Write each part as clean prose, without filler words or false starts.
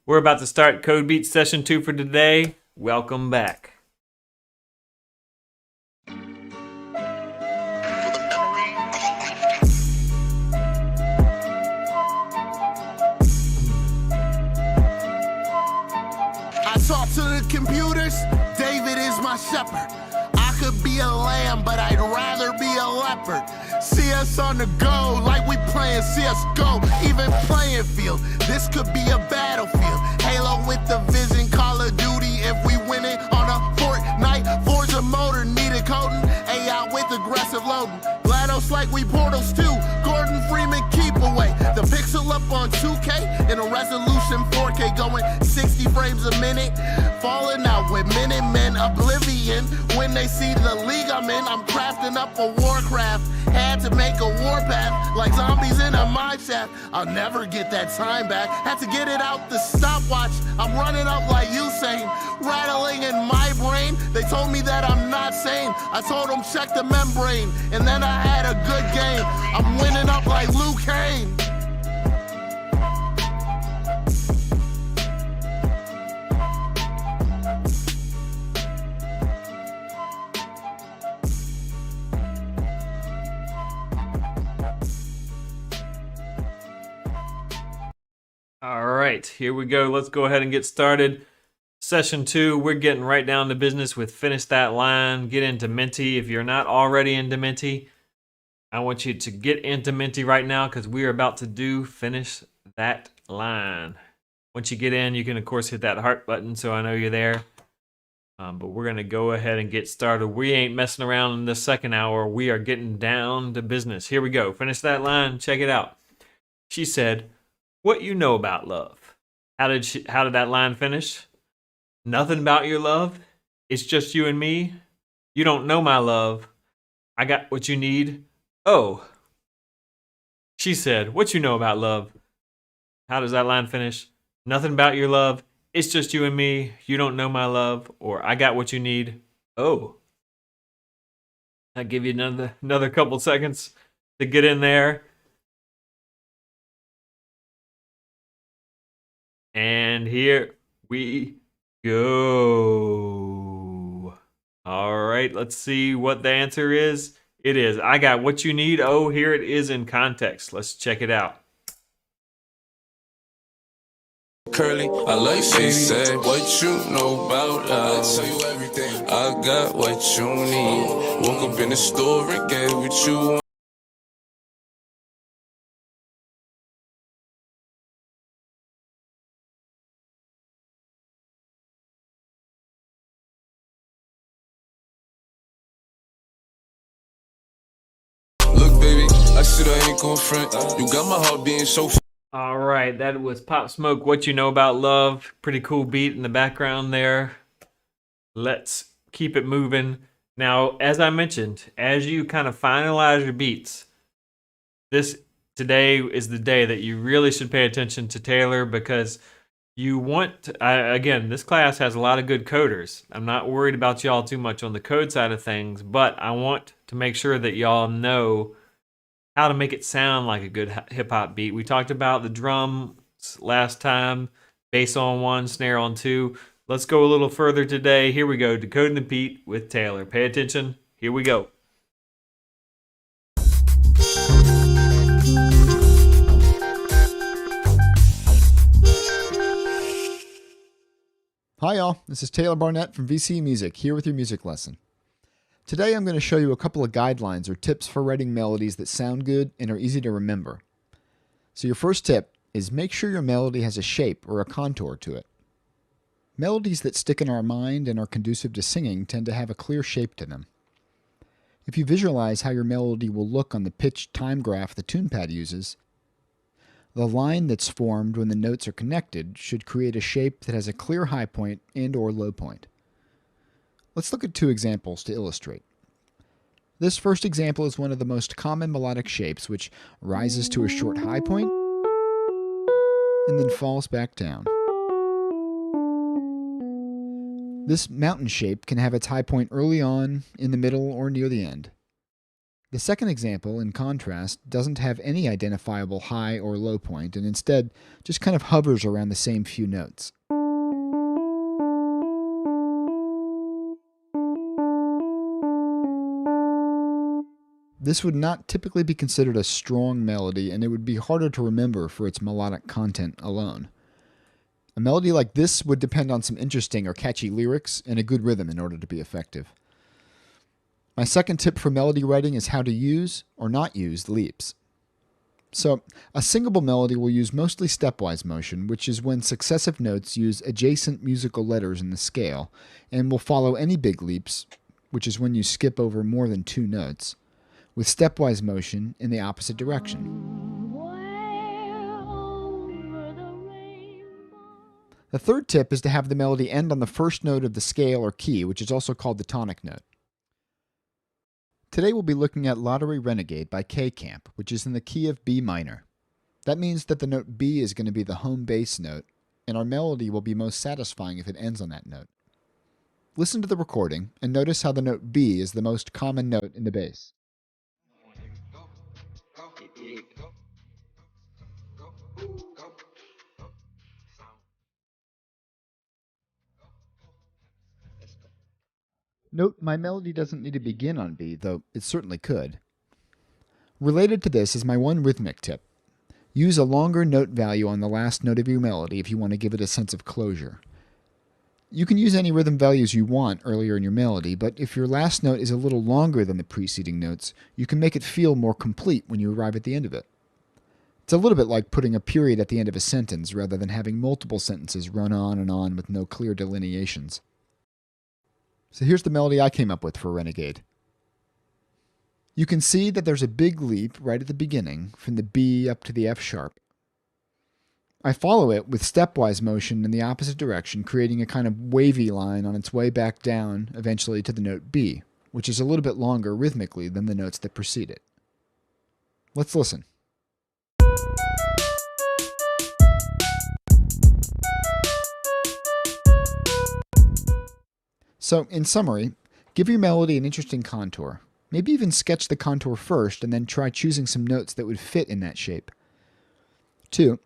We're about to start Code Beats Session 2 for today. Welcome back. I talk to the computers, David is my shepherd. I could be a lamb, but I'd rather be a leopard. See us on the go, like we playing CSGO, even playing field. This could be a battlefield. Halo with the vision, Call of Duty if we win it on a Fortnite. Forza motor, needed coding, AI with aggressive loading. GLaDOS like we Portals too, Gordon Freeman keep away. The pixel up on 2K in a resolution 4K going 60 frames a minute. Falling out with Minutemen, oblivion. When they see the league I'm in, I'm crafting up a Warcraft. Had to make a warpath like zombies in a mine shaft. I'll never get that time back. Had to get it out the stopwatch. I'm running up like Usain, rattling in my brain. They told me that I'm not sane. I told them check the membrane, and then I had a good game. I'm winning up like Luke Kane. All right, here we go. Let's go ahead and get started. Session 2, we're getting right down to business with Finish That Line. Get into Menti. If you're not already into Menti, I want you to get into Menti right now because we are about to do Finish That Line. Once you get in, you can, of course, hit that heart button so I know you're there. But we're going to go ahead and get started. We ain't messing around in the second hour. We are getting down to business. Here we go. Finish That Line. Check it out. She said, "What you know about love?" How did that line finish? "Nothing about your love. It's just you and me. You don't know my love. I got what you need. Oh." She said, "What you know about love?" How does that line finish? "Nothing about your love. It's just you and me. You don't know my love." Or "I got what you need. Oh." I'll give you another couple seconds to get in there. And here we go. All right, let's see what the answer is. It is "I got what you need." Oh, here it is in context. Let's check it out. Curly, I like she said, "What you know about love? I tell you everything. I got what you need. Woke up in the store and get what you want." Look, baby, I said I ain't gon' front. You got my heart being so. All right, that was Pop Smoke, "What You Know About Love." Pretty cool beat in the background there. Let's keep it moving. Now, as I mentioned, as you kind of finalize your beats, today is the day that you really should pay attention to Taylor because you want, again, this class has a lot of good coders. I'm not worried about y'all too much on the code side of things, but I want to make sure that y'all know how to make it sound like a good hip-hop beat. We talked about the drums last time, bass on 1, snare on 2. Let's go a little further today. Here we go, Decoding the Beat with Taylor. Pay attention. Here we go. Hi y'all, this is Taylor Barnett from VC Music, here with your music lesson. Today I'm going to show you a couple of guidelines or tips for writing melodies that sound good and are easy to remember. So your first tip is make sure your melody has a shape or a contour to it. Melodies that stick in our mind and are conducive to singing tend to have a clear shape to them. If you visualize how your melody will look on the pitch time graph the TunePad uses, the line that's formed when the notes are connected should create a shape that has a clear high point and or low point. Let's look at two examples to illustrate. This first example is one of the most common melodic shapes, which rises to a short high point and then falls back down. This mountain shape can have its high point early on, in the middle, or near the end. The second example, in contrast, doesn't have any identifiable high or low point and instead just kind of hovers around the same few notes. This would not typically be considered a strong melody, and it would be harder to remember for its melodic content alone. A melody like this would depend on some interesting or catchy lyrics and a good rhythm in order to be effective. My second tip for melody writing is how to use or not use leaps. So, a singable melody will use mostly stepwise motion, which is when successive notes use adjacent musical letters in the scale, and will follow any big leaps, which is when you skip over more than 2 notes, with stepwise motion in the opposite direction. The third tip is to have the melody end on the first note of the scale or key, which is also called the tonic note. Today we'll be looking at Lottery Renegade by K-Camp, which is in the key of B minor. That means that the note B is going to be the home bass note, and our melody will be most satisfying if it ends on that note. Listen to the recording and notice how the note B is the most common note in the bass. Note, my melody doesn't need to begin on B, though it certainly could. Related to this is my one rhythmic tip. Use a longer note value on the last note of your melody if you want to give it a sense of closure. You can use any rhythm values you want earlier in your melody, but if your last note is a little longer than the preceding notes, you can make it feel more complete when you arrive at the end of it. It's a little bit like putting a period at the end of a sentence rather than having multiple sentences run on and on with no clear delineations. So here's the melody I came up with for Renegade. You can see that there's a big leap right at the beginning from the B up to the F sharp. I follow it with stepwise motion in the opposite direction, creating a kind of wavy line on its way back down eventually to the note B, which is a little bit longer rhythmically than the notes that precede it. Let's listen. So, in summary, give your melody an interesting contour. Maybe even sketch the contour first and then try choosing some notes that would fit in that shape. 2.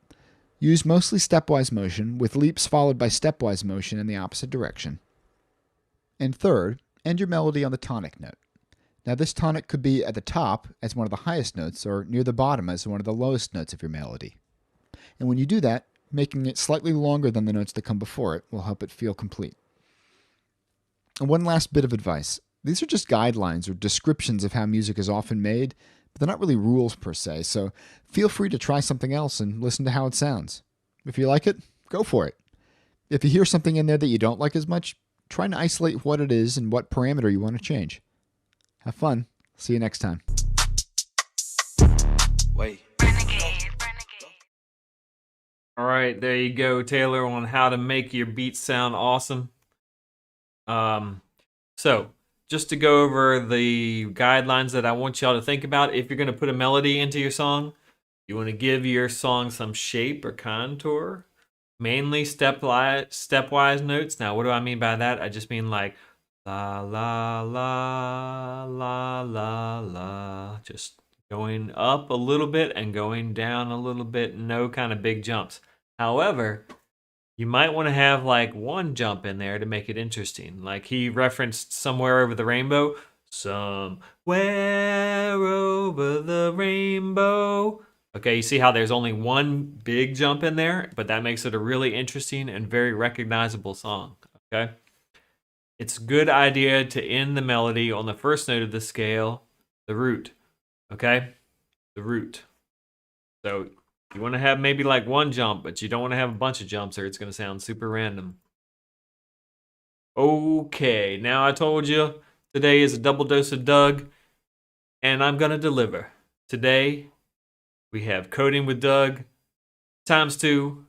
Use mostly stepwise motion with leaps followed by stepwise motion in the opposite direction. And 3rd, end your melody on the tonic note. Now this tonic could be at the top as one of the highest notes or near the bottom as one of the lowest notes of your melody. And when you do that, making it slightly longer than the notes that come before it will help it feel complete. And one last bit of advice. These are just guidelines or descriptions of how music is often made, but they're not really rules per se, so feel free to try something else and listen to how it sounds. If you like it, go for it. If you hear something in there that you don't like as much, try and isolate what it is and what parameter you want to change. Have fun. See you next time. Wait. All right, there you go, Taylor, on how to make your beats sound awesome. So just to go over the guidelines that I want y'all to think about, if you're going to put a melody into your song, you want to give your song some shape or contour, mainly stepwise notes. Now, what do I mean by that? I just mean like la, la, la, la, la, la, just going up a little bit and going down a little bit, no kind of big jumps. However, you might want to have like one jump in there to make it interesting. Like he referenced Somewhere Over the Rainbow. Somewhere over the rainbow. Okay, you see how there's only one big jump in there, but that makes it a really interesting and very recognizable song. Okay? It's a good idea to end the melody on the first note of the scale, the root. Okay? The root. So you want to have maybe like one jump, but you don't want to have a bunch of jumps or it's going to sound super random. Okay, now I told you today is a double dose of Doug, and I'm going to deliver. Today, we have Coding with Doug ×2.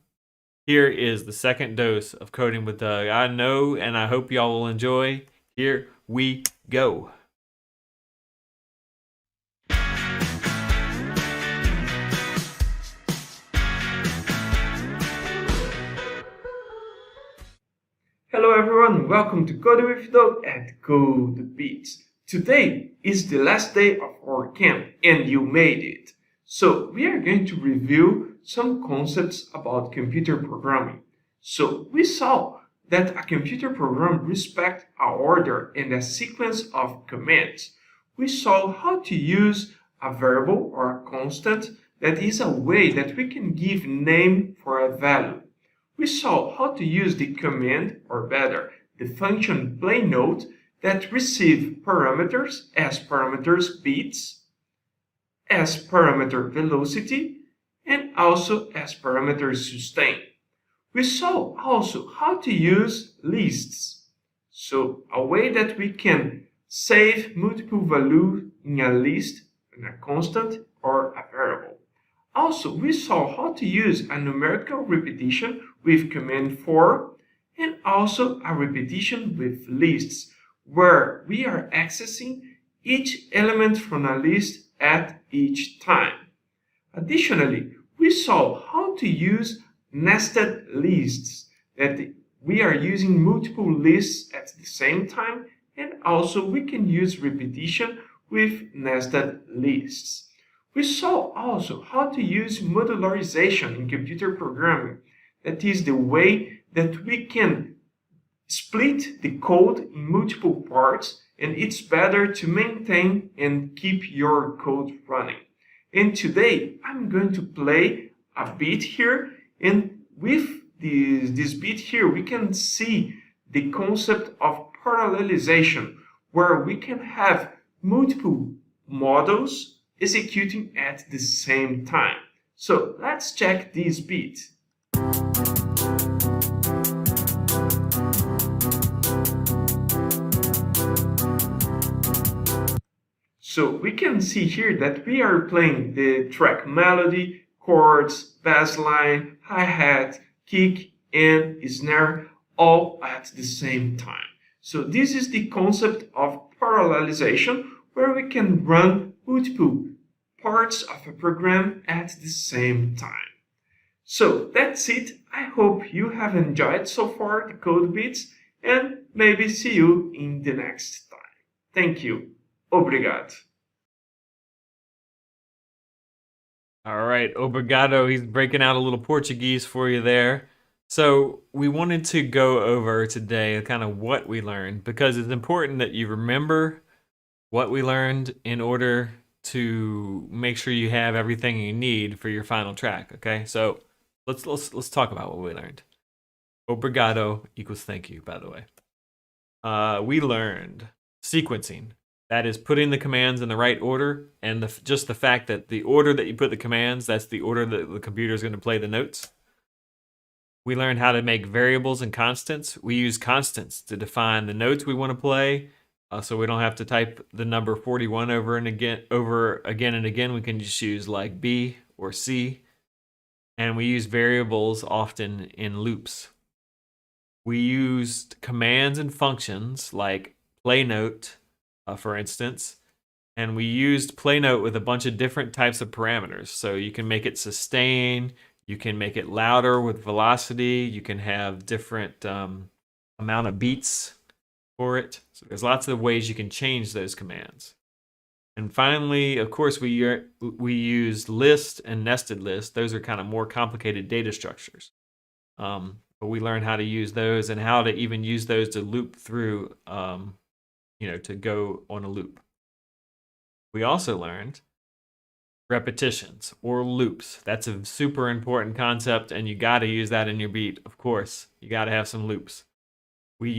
Here is the second dose of Coding with Doug. I know and I hope y'all will enjoy. Here we go. Hello everyone, welcome to Coding with Doug and Go the Beats. Today is the last day of our camp and you made it. So we are going to review some concepts about computer programming. So we saw that a computer program respects a order and a sequence of commands. We saw how to use a variable or a constant that is a way that we can give name for a value. We saw how to use the command, or better, the function playNote that receive parameters as parameters bits, as parameter velocity, and also as parameters sustain. We saw also how to use lists. So a way that we can save multiple values in a list, in a constant or a variable. Also, we saw how to use a numerical repetition with command for, and also a repetition with lists, where we are accessing each element from a list at each time. Additionally, we saw how to use nested lists, that we are using multiple lists at the same time, and also we can use repetition with nested lists. We saw also how to use modularization in computer programming, that is the way that we can split the code in multiple parts, and it's better to maintain and keep your code running. And today I'm going to play a bit here, and with this bit here we can see the concept of parallelization, where we can have multiple models executing at the same time. So let's check this bit. So we can see here that we are playing the track melody, chords, bass line, hi-hat, kick, and snare all at the same time. So this is the concept of parallelization, where we can run multiple parts of a program at the same time. So that's it. I hope you have enjoyed so far the code bits, and maybe see you in the next time. Thank you. Obrigado. All right, obrigado. He's breaking out a little Portuguese for you there. So we wanted to go over today kind of what we learned, because it's important that you remember what we learned in order to make sure you have everything you need for your final track. Okay, so let's talk about what we learned. Obrigado equals thank you, by the way. We learned sequencing. That is putting the commands in the right order, and just the fact that the order that you put the commands, that's the order that the computer is going to play the notes. We learned how to make variables and constants. We use constants to define the notes we want to play, so we don't have to type the number 41 over again and again. We can just use like B or C. And we use variables often in loops. We used commands and functions like playNote, for instance, and we used playNote with a bunch of different types of parameters. So you can make it sustain, you can make it louder with velocity, you can have different amount of beats for it. So there's lots of ways you can change those commands. And finally, of course, we used list and nested list. Those are kind of more complicated data structures. But we learned how to use those and how to even use those to loop through, to go on a loop. We also learned repetitions or loops. That's a super important concept, and you got to use that in your beat. Of course, you got to have some loops. We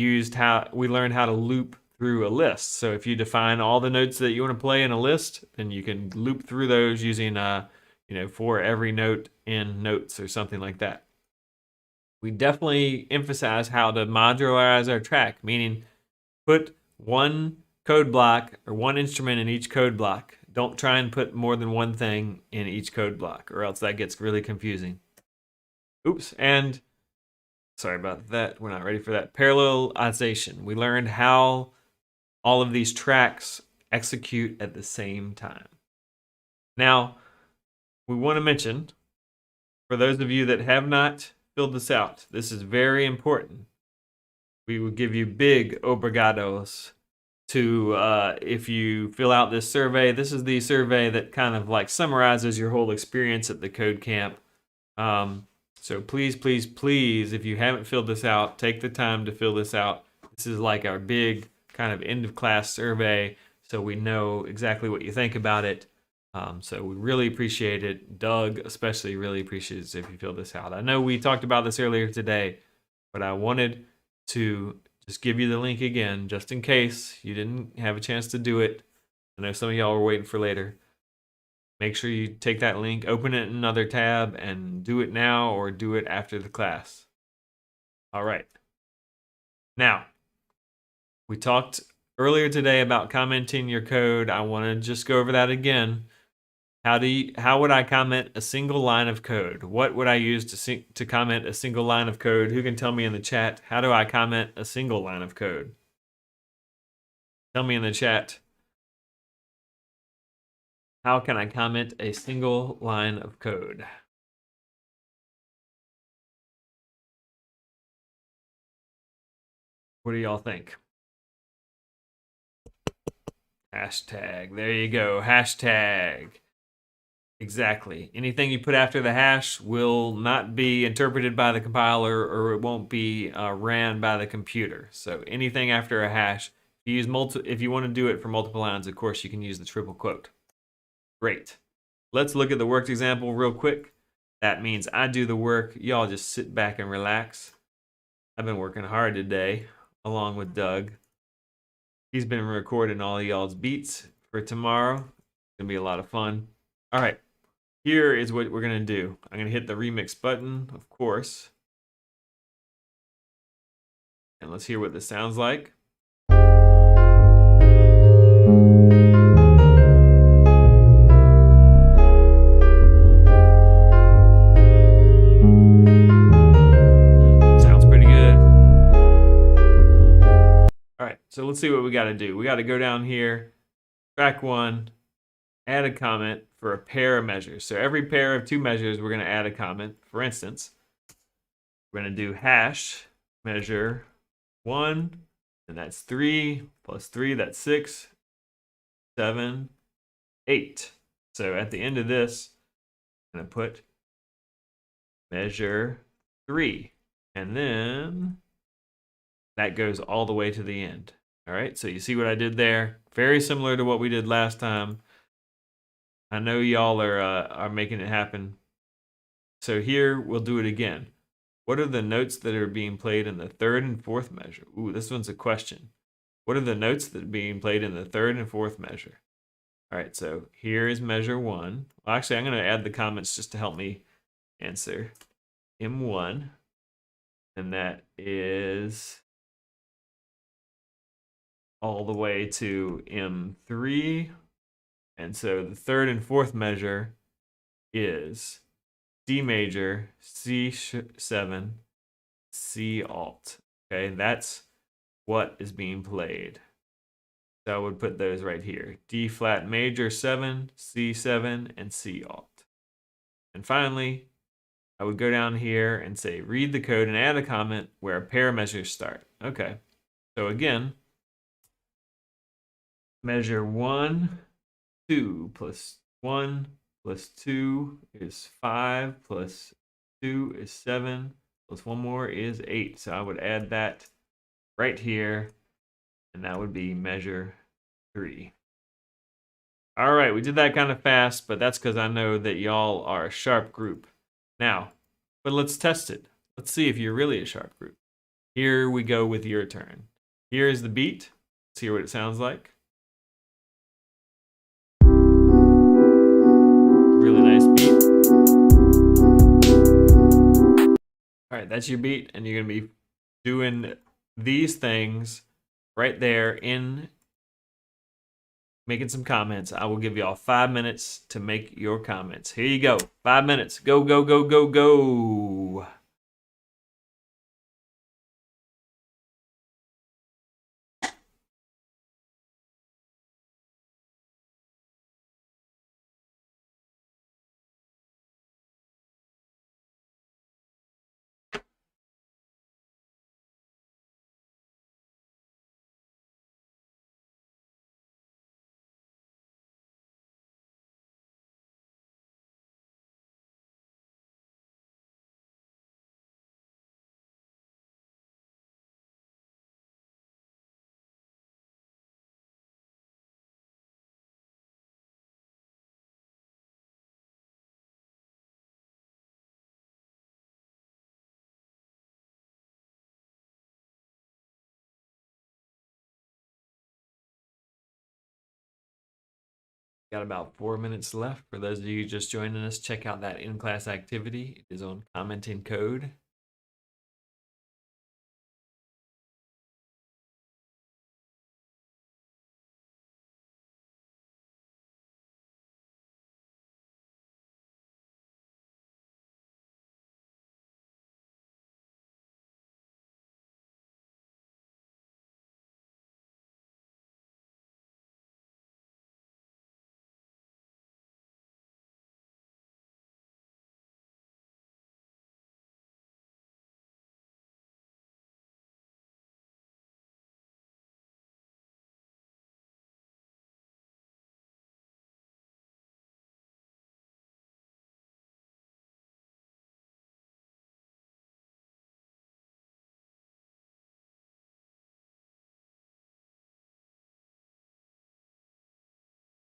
learned how to loop through a list. So if you define all the notes that you want to play in a list, then you can loop through those using for every note in notes or something like that. We definitely emphasize how to modularize our track, meaning put one code block or one instrument in each code block. Don't try and put more than one thing in each code block, or else that gets really confusing. Oops, and sorry about that. We're not ready for that. Parallelization. We learned how all of these tracks execute at the same time. Now, we want to mention, for those of you that have not filled this out, this is very important. We will give you big obrigados to if you fill out this survey. This is the survey that kind of like summarizes your whole experience at the code camp. So please, please, please, if you haven't filled this out, take the time to fill this out. This is like our big kind of end of class survey, so we know exactly what you think about it. So we really appreciate it. Doug especially really appreciates if you fill this out. I know we talked about this earlier today, but I wanted to just give you the link again, just in case you didn't have a chance to do it. I know some of y'all were waiting for later. Make sure you take that link, open it in another tab, and do it now or do it after the class. All right. Now, we talked earlier today about commenting your code. I want to just go over that again. How would I comment a single line of code? What would I use to comment a single line of code? Who can tell me in the chat? How do I comment a single line of code? Tell me in the chat. How can I comment a single line of code? What do y'all think? Hashtag. There you go. Hashtag. Exactly. Anything you put after the hash will not be interpreted by the compiler, or it won't be ran by the computer. So anything after a hash, if you want to do it for multiple lines, of course, you can use the triple quote. Great. Let's look at the worked example real quick. That means I do the work. Y'all just sit back and relax. I've been working hard today, along with Doug. He's been recording all y'all's beats for tomorrow. It's gonna be a lot of fun. All right, here is what we're gonna do. I'm gonna hit the remix button, of course. And let's hear what this sounds like. Sounds pretty good. All right, so let's see what we gotta do. We gotta go down here, track 1, add a comment for a pair of measures. So every pair of 2 measures, we're going to add a comment. For instance, we're going to do hash measure 1, and that's 3 plus 3, that's 6, 7, 8. So at the end of this, I'm going to put measure 3, and then that goes all the way to the end. All right, so you see what I did there? Very similar to what we did last time. I know y'all are making it happen. So here we'll do it again. What are the notes that are being played in the 3rd and 4th measure? Ooh, this one's a question. What are the notes that are being played in the 3rd and 4th measure? All right, so here is measure 1. Well, actually, I'm going to add the comments just to help me answer. M1, and that is all the way to M3. And so the 3rd and 4th measure is D major, C7, C alt. Okay, that's what is being played. So I would put those right here. D flat major 7, C7, and C alt. And finally, I would go down here and say read the code and add a comment where a pair of measures start. Okay, so again, measure 1, 2 plus 1 plus 2 is 5 plus 2 is 7 plus 1 more is 8. So I would add that right here, and that would be measure 3. All right, we did that kind of fast, but that's because I know that y'all are a sharp group. Now, but let's test it. Let's see if you're really a sharp group. Here we go with your turn. Here is the beat. Let's hear what it sounds like. Really nice beat. All right, that's your beat, and you're gonna be doing these things right there in making some comments. I will give y'all 5 minutes to make your comments. Here you go. 5 minutes. Go, go, go, go, go. Got about 4 minutes left. For those of you just joining us, check out that in-class activity. It is on commenting code.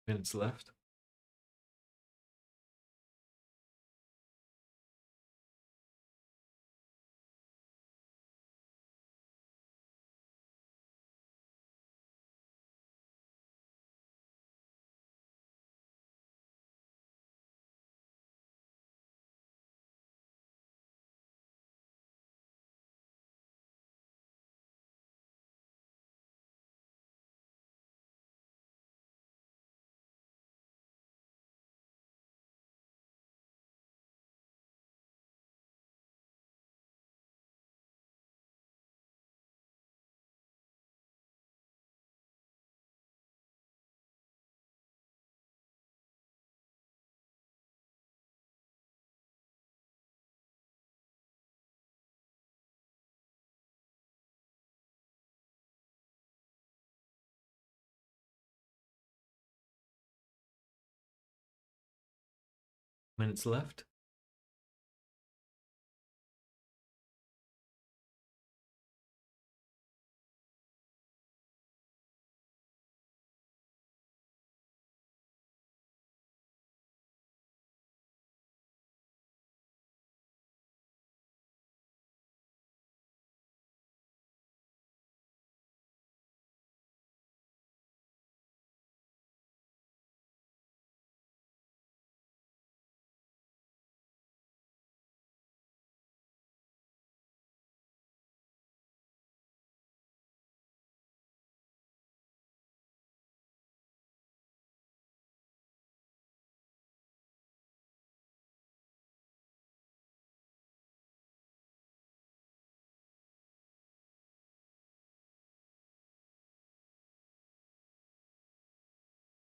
Minutes left. Minutes left.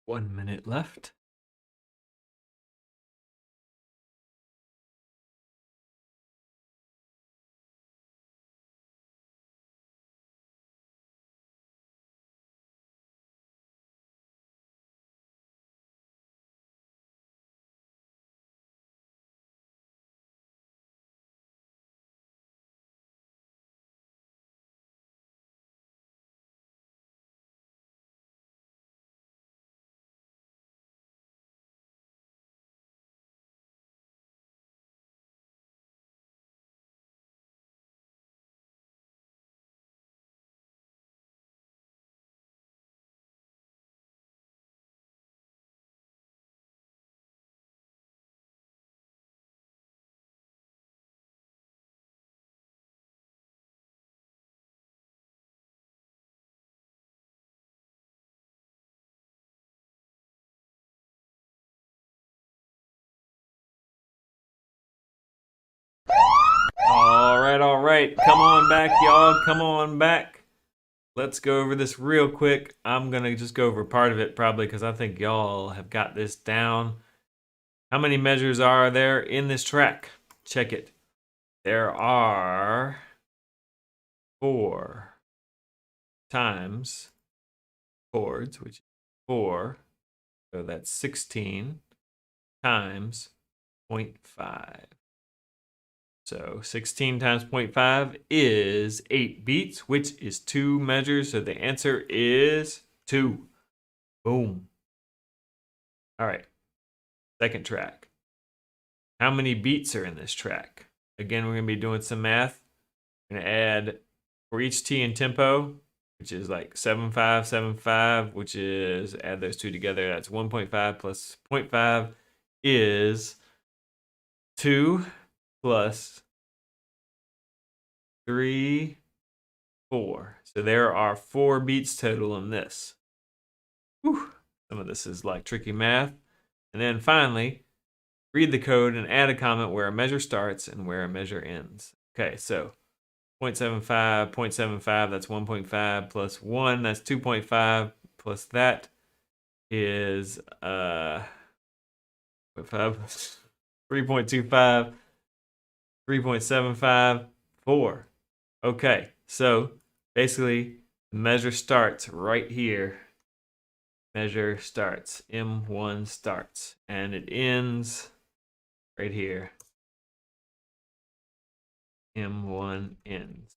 One minute left. All right. Come on back, y'all. Come on back. Let's go over this real quick. I'm going to just go over part of it probably because I think y'all have got this down. How many measures are there in this track? Check it. There are 4 times chords, which is 4. So that's 16 times 0.5. So 16 times 0.5 is 8 beats, which is 2 measures. So the answer is 2. Boom. All right. Second track. How many beats are in this track? Again, we're going to be doing some math. We're going to add, for each T in tempo, which is like 7575, which is, add those two together, that's 1.5 plus 0.5 is 2 plus 3, 4. So there are 4 beats total in this. Whew. Some of this is like tricky math. And then finally, read the code and add a comment where a measure starts and where a measure ends. Okay, so 0.75, 0.75, that's 1.5 plus 1, that's 2.5 plus that is 3.25, 3.75, 4. Okay, so basically the measure starts right here. Measure starts, M1 starts, and it ends right here. M1 ends.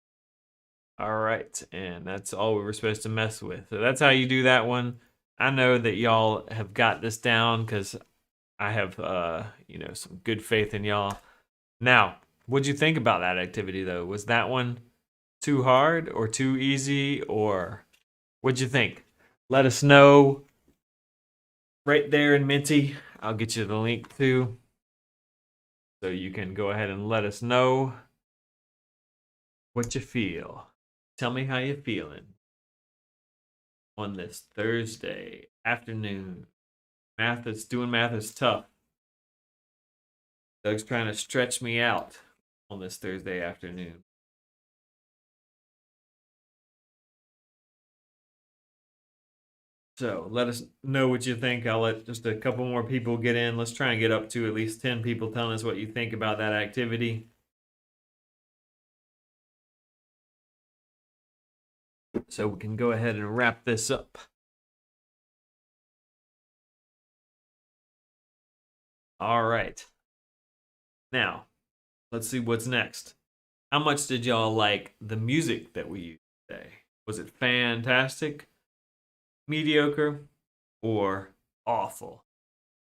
All right, and that's all we were supposed to mess with. So that's how you do that one. I know that y'all have got this down because I have, some good faith in y'all. Now, what'd you think about that activity, though? Was that one too hard or too easy, or what'd you think? Let us know right there in Menti. I'll get you the link too, so you can go ahead and let us know what you feel. Tell me how you're feeling on this Thursday afternoon. Doing math is tough. Doug's trying to stretch me out on this Thursday afternoon. So let us know what you think. I'll let just a couple more people get in. Let's try and get up to at least 10 people telling us what you think about that activity. So we can go ahead and wrap this up. All right. Now, let's see what's next. How much did y'all like the music that we used today? Was it fantastic, mediocre, or awful?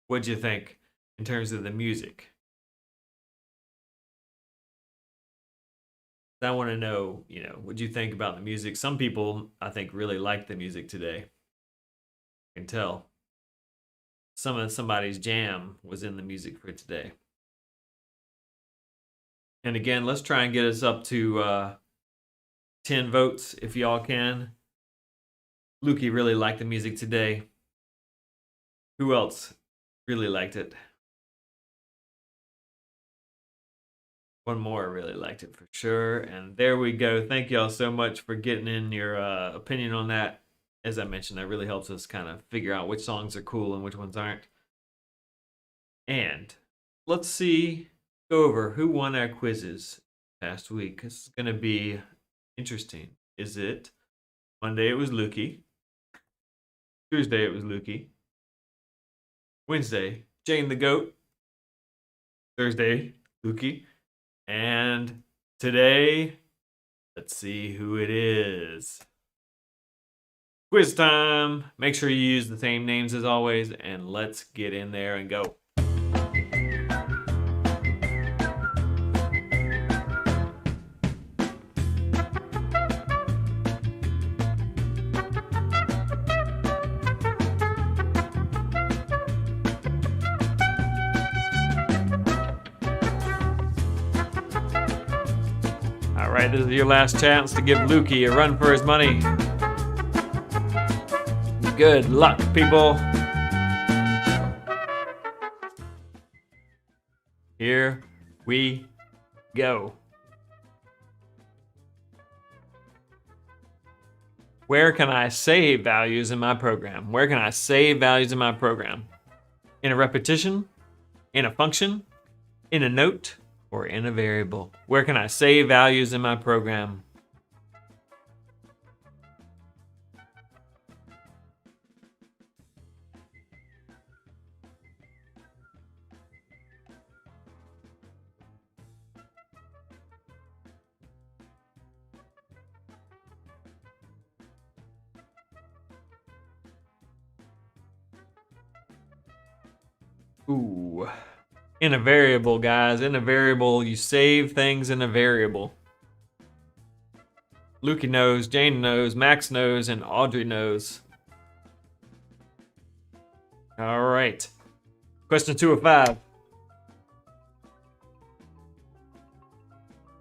What'd you think in terms of the music? I want to know, what'd you think about the music? Some people, I think, really liked the music today. I can tell. Somebody's jam was in the music for today. And again, let's try and get us up to 10 votes if y'all can. Lukey really liked the music today. Who else really liked it? One more really liked it for sure. And there we go. Thank y'all so much for getting in your opinion on that. As I mentioned, that really helps us kind of figure out which songs are cool and which ones aren't. And let's go over who won our quizzes past week. This is going to be interesting. Is it Monday? It was Lukey. Tuesday it was Lukey. Wednesday, Jane the Goat. Thursday, Lukey. And today, let's see who it is. Quiz time. Make sure you use the same names as always, and let's get in there and go. All right, this is your last chance to give Lukey a run for his money. Good luck, people. Here we go. Where can I save values in my program? Where can I save values in my program? In a repetition? In a function? In a note? Or in a variable? Where can I save values in my program? Ooh. In a variable, guys. In a variable, you save things in a variable. Lukey knows, Jane knows, Max knows, and Audrey knows. All right. Question 2 of 5.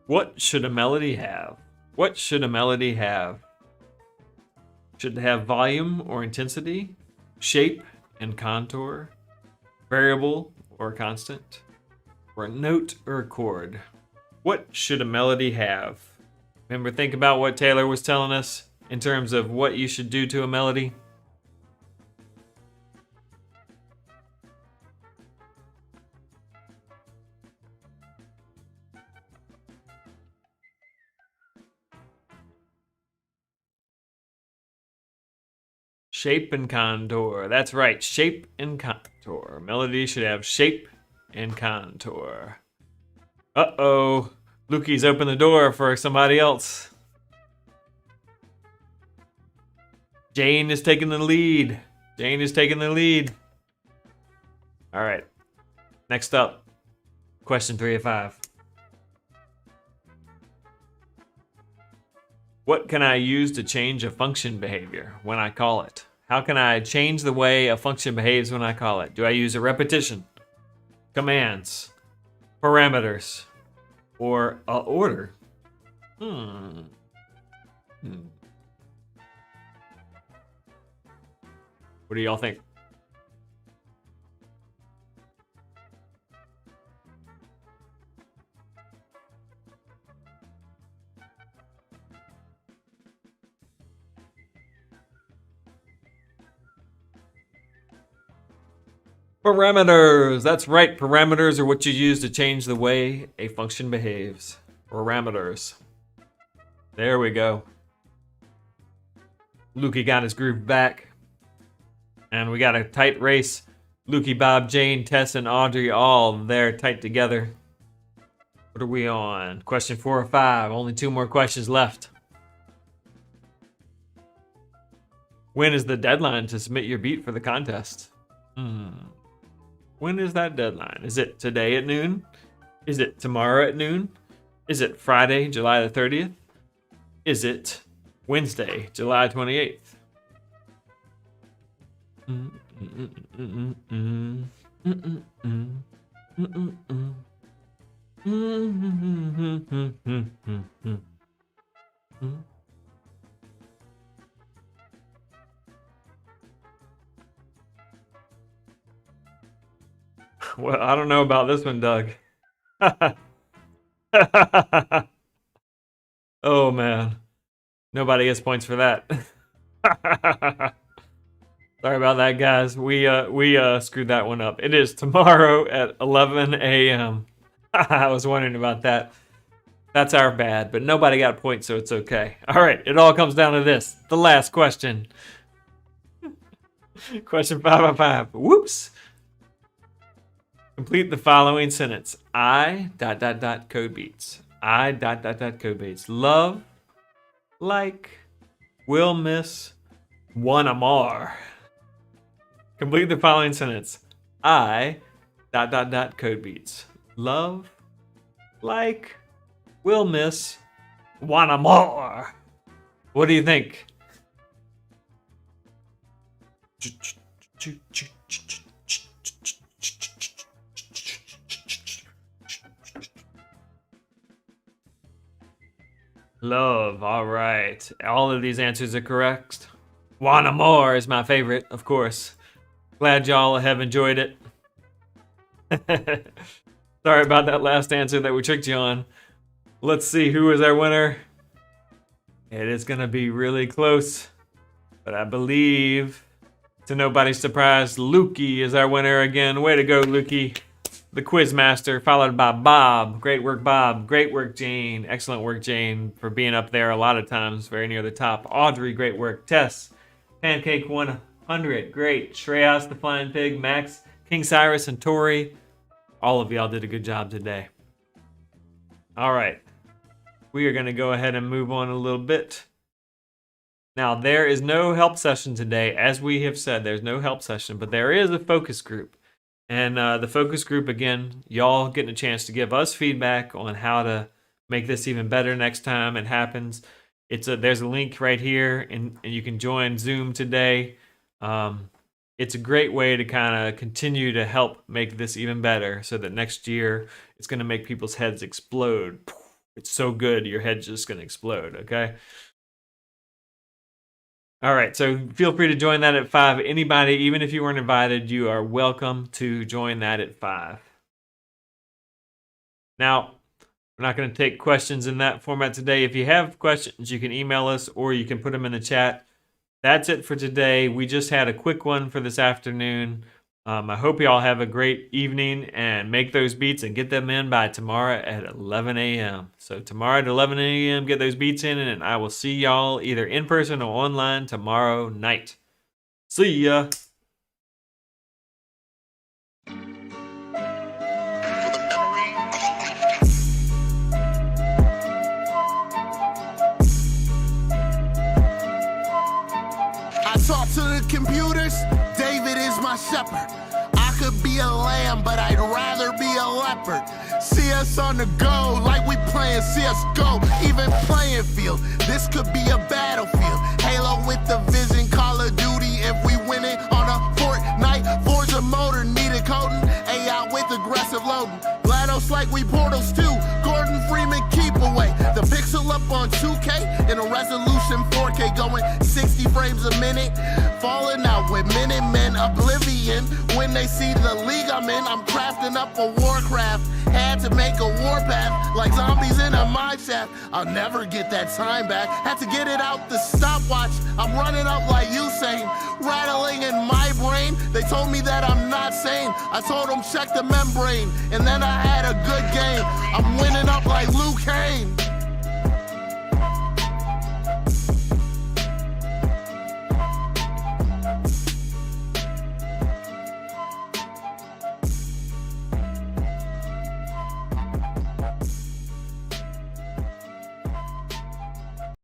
What should a melody have? What should a melody have? Should it have volume or intensity, shape and contour, variable or constant, or a note or a chord? What should a melody have? Remember, think about what Taylor was telling us in terms of what you should do to a melody. Shape and contour. That's right, shape and contour. Melody should have shape and contour. Uh-oh. Lukey's opened the door for somebody else. Jane is taking the lead. Jane is taking the lead. All right. Next up, question 3 of 5. What can I use to change a function behavior when I call it? How can I change the way a function behaves when I call it? Do I use a repetition, commands, parameters, or a order? What do y'all think? Parameters. That's right. Parameters are what you use to change the way a function behaves. Parameters. There we go. Lukey got his groove back. And we got a tight race. Lukey, Bob, Jane, Tess, and Audrey all there tight together. What are we on? Question 4 or 5. Only 2 more questions left. When is the deadline to submit your beat for the contest? When is that deadline? Is it today at noon? Is it tomorrow at noon? Is it Friday, July the 30th? Is it Wednesday, July 28th? Well, I don't know about this one, Doug. Oh man, nobody gets points for that. Sorry about that, guys. We screwed that one up. It is tomorrow at 11 a.m. I was wondering about that. That's our bad, but nobody got a point, so it's okay. All right, it all comes down to this. The last question. Question 5 of 5. Whoops. Complete the following sentence. Code beats. Code beats. Love, like, will miss, wanna more. Complete the following sentence. Code beats. Love, like, will miss, wanna more. What do you think? Love, all right. All of these answers are correct. Wanna more is my favorite, of course. Glad y'all have enjoyed it. Sorry about that last answer that we tricked you on. Let's see who is our winner. It is gonna be really close, but I believe, to nobody's surprise, Lukey is our winner again. Way to go, Lukey. The quiz master, followed by Bob. Great work, Bob. Great work, Jane. Excellent work, Jane, for being up there a lot of times, very near the top. Audrey, great work. Tess, Pancake 100, great. Shreyas, the Flying Pig, Max, King Cyrus, and Tori. All of y'all did a good job today. All right. We are going to go ahead and move on a little bit. Now, there is no help session today. As we have said, there's no help session, but there is a focus group. And the focus group, again, y'all getting a chance to give us feedback on how to make this even better next time it happens. There's a link right here, and you can join Zoom today. It's a great way to kind of continue to help make this even better, so that next year it's going to make people's heads explode. It's so good, your head's just going to explode. Okay. All right, so feel free to join that at 5. Anybody, even if you weren't invited, you are welcome to join that at 5. Now, we're not going to take questions in that format today. If you have questions, you can email us or you can put them in the chat. That's it for today. We just had a quick one for this afternoon. I hope you all have a great evening and make those beats and get them in by tomorrow at 11 a.m. So tomorrow at 11 a.m., get those beats in, and I will see y'all either in person or online tomorrow night. See ya. I talk to the computers, David is my shepherd. I could be a lamb, but I'd rather be a leopard. See us on the go, like we playing CSGO, even playing field. This could be a battlefield. Halo with the vision, Call of Duty if we win it on a Fortnite. Forza motor, needed coding, AI with aggressive loading. GLaDOS like we Portals too, Gordon Freeman keep away. The pixel up on 2K in a resolution 4K going 60 frames a minute. Falling out with Minutemen, Oblivion. When they see the league I'm in, I'm crafting up a Warcraft. Had to make a warpath like zombies in a mine shaft. I'll never get that time back. Had to get it out the stopwatch. I'm running up like Usain, rattling in my brain. They told me that I'm not sane. I told them check the membrane, and then I had a good game. I'm winning up like Luke Kane.